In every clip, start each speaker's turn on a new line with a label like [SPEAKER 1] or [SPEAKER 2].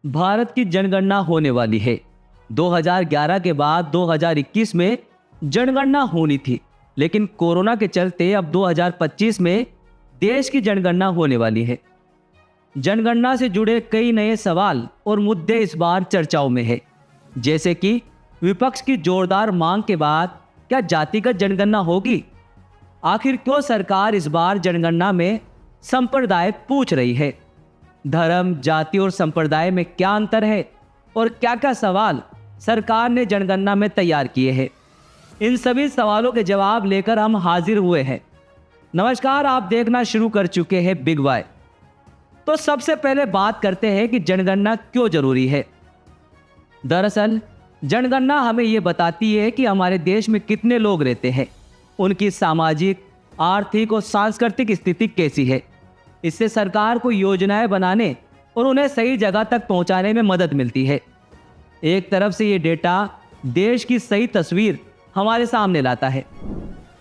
[SPEAKER 1] भारत की जनगणना होने वाली है। 2011 के बाद 2021 में जनगणना होनी थी, लेकिन कोरोना के चलते अब 2025 में देश की जनगणना होने वाली है। जनगणना से जुड़े कई नए सवाल और मुद्दे इस बार चर्चाओं में है, जैसे कि विपक्ष की जोरदार मांग के बाद क्या जातिगत जनगणना होगी? आखिर क्यों सरकार इस बार जनगणना में संप्रदाय पूछ रही है? धर्म, जाति और संप्रदाय में क्या अंतर है और क्या क्या सवाल सरकार ने जनगणना में तैयार किए हैं? इन सभी सवालों के जवाब लेकर हम हाजिर हुए हैं। नमस्कार, आप देखना शुरू कर चुके हैं बिग वाई। तो सबसे पहले बात करते हैं कि जनगणना क्यों जरूरी है। दरअसल जनगणना हमें ये बताती है कि हमारे देश में कितने लोग रहते हैं, उनकी सामाजिक, आर्थिक और सांस्कृतिक स्थिति कैसी है। इससे सरकार को योजनाएं बनाने और उन्हें सही जगह तक पहुंचाने में मदद मिलती है। एक तरफ से ये डेटा देश की सही तस्वीर हमारे सामने लाता है।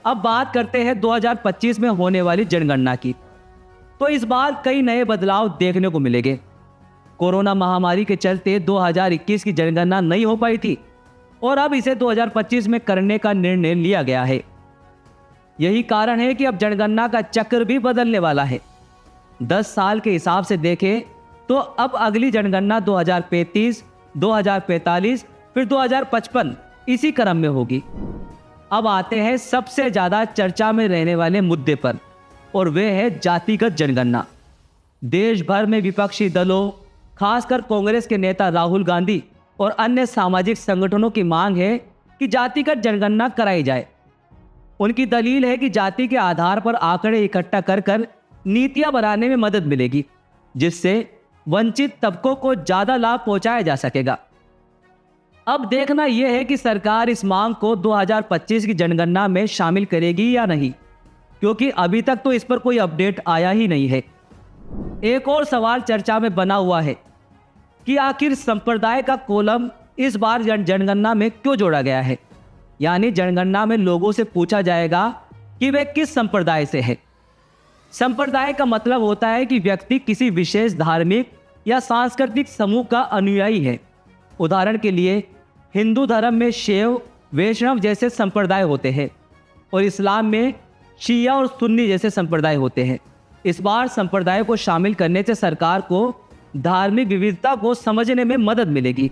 [SPEAKER 1] अब बात करते हैं 2025 में होने वाली जनगणना की। तो इस बार कई नए बदलाव देखने को मिलेंगे। कोरोना महामारी के चलते 2021 की जनगणना नहीं हो पाई थी और अब इसे 2025 में करने का निर्णय लिया गया है। यही कारण है कि अब जनगणना का चक्र भी बदलने वाला है। 10 साल के हिसाब से देखें तो अब अगली जनगणना 2035, 2045 फिर 2055 इसी क्रम में होगी। अब आते हैं सबसे ज़्यादा चर्चा में रहने वाले मुद्दे पर, और वे है जातिगत जनगणना। देश भर में विपक्षी दलों, खासकर कांग्रेस के नेता राहुल गांधी और अन्य सामाजिक संगठनों की मांग है कि जातिगत जनगणना कराई जाए। उनकी दलील है कि जाति के आधार पर आंकड़े इकट्ठा कर नीतियां बनाने में मदद मिलेगी, जिससे वंचित तबकों को ज्यादा लाभ पहुंचाया जा सकेगा। अब देखना यह है कि सरकार इस मांग को 2025 की जनगणना में शामिल करेगी या नहीं, क्योंकि अभी तक तो इस पर कोई अपडेट आया ही नहीं है। एक और सवाल चर्चा में बना हुआ है कि आखिर संप्रदाय का कॉलम इस बार जनगणना में क्यों जोड़ा गया है। यानी जनगणना में लोगों से पूछा जाएगा कि वे किस संप्रदाय से हैं। संप्रदाय का मतलब होता है कि व्यक्ति किसी विशेष धार्मिक या सांस्कृतिक समूह का अनुयायी है। उदाहरण के लिए हिंदू धर्म में शैव, वैष्णव जैसे संप्रदाय होते हैं और इस्लाम में शिया और सुन्नी जैसे संप्रदाय होते हैं। इस बार संप्रदाय को शामिल करने से सरकार को धार्मिक विविधता को समझने में मदद मिलेगी।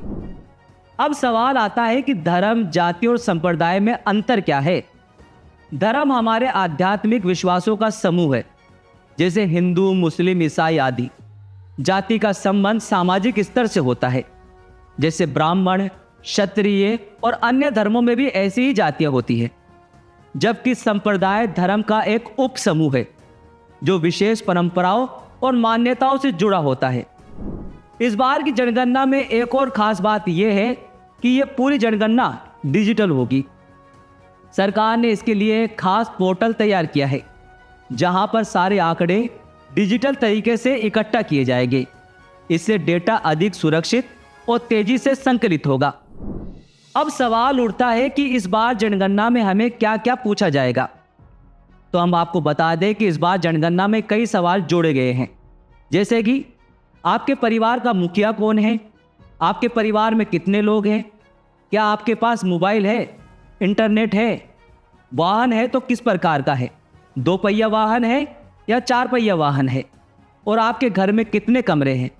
[SPEAKER 1] अब सवाल आता है कि धर्म, जाति और संप्रदाय में अंतर क्या है। धर्म हमारे आध्यात्मिक विश्वासों का समूह है, जैसे हिंदू, मुस्लिम, ईसाई आदि। जाति का संबंध सामाजिक स्तर से होता है, जैसे ब्राह्मण, क्षत्रिय और अन्य धर्मों में भी ऐसी ही जातियां होती है। जबकि संप्रदाय धर्म का एक उप समूह है, जो विशेष परंपराओं और मान्यताओं से जुड़ा होता है। इस बार की जनगणना में एक और खास बात यह है कि यह पूरी जनगणना डिजिटल होगी। सरकार ने इसके लिए एक खास पोर्टल तैयार किया है, जहां पर सारे आंकड़े डिजिटल तरीके से इकट्ठा किए जाएंगे। इससे डेटा अधिक सुरक्षित और तेजी से संकलित होगा। अब सवाल उठता है कि इस बार जनगणना में हमें क्या क्या पूछा जाएगा। तो हम आपको बता दें कि इस बार जनगणना में कई सवाल जोड़े गए हैं, जैसे कि आपके परिवार का मुखिया कौन है, आपके परिवार में कितने लोग हैं, क्या आपके पास मोबाइल है, इंटरनेट है, वाहन है तो किस प्रकार का है, 2 पहिया वाहन है या 4 पहिया वाहन है, और आपके घर में कितने कमरे हैं।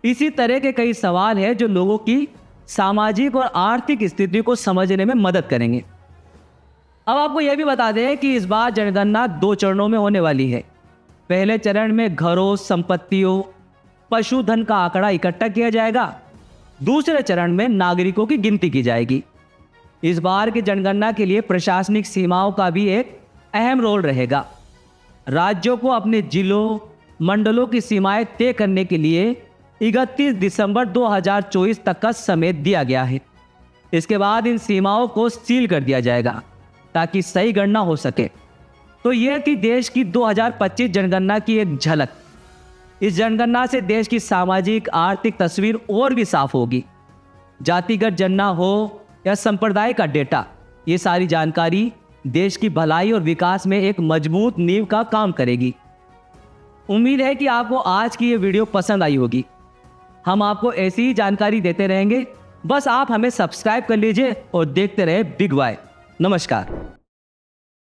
[SPEAKER 1] इसी तरह के कई सवाल हैं जो लोगों की सामाजिक और आर्थिक स्थिति को समझने में मदद करेंगे। अब आपको यह भी बता दें कि इस बार जनगणना 2 चरणों में होने वाली है। पहले चरण में घरों, संपत्तियों, पशुधन का आंकड़ा इकट्ठा किया जाएगा। दूसरे चरण में नागरिकों की गिनती की जाएगी। इस बार की जनगणना के लिए प्रशासनिक सीमाओं का भी एक अहम रोल रहेगा। राज्यों को अपने जिलों, मंडलों की सीमाएं तय करने के लिए 31 दिसंबर 2024 तक का समय दिया गया है। इसके बाद इन सीमाओं को सील कर दिया जाएगा ताकि सही गणना हो सके। तो यह थी देश की 2025 जनगणना की एक झलक। इस जनगणना से देश की सामाजिक, आर्थिक तस्वीर और भी साफ होगी। जातिगत जनगणना हो या संप्रदाय का डेटा, ये सारी जानकारी देश की भलाई और विकास में एक मजबूत नींव का काम करेगी। उम्मीद है कि आपको आज की ये वीडियो पसंद आई होगी। हम आपको ऐसी ही जानकारी देते रहेंगे। बस आप हमें सब्सक्राइब कर लीजिए और देखते रहे बिग वाई। नमस्कार।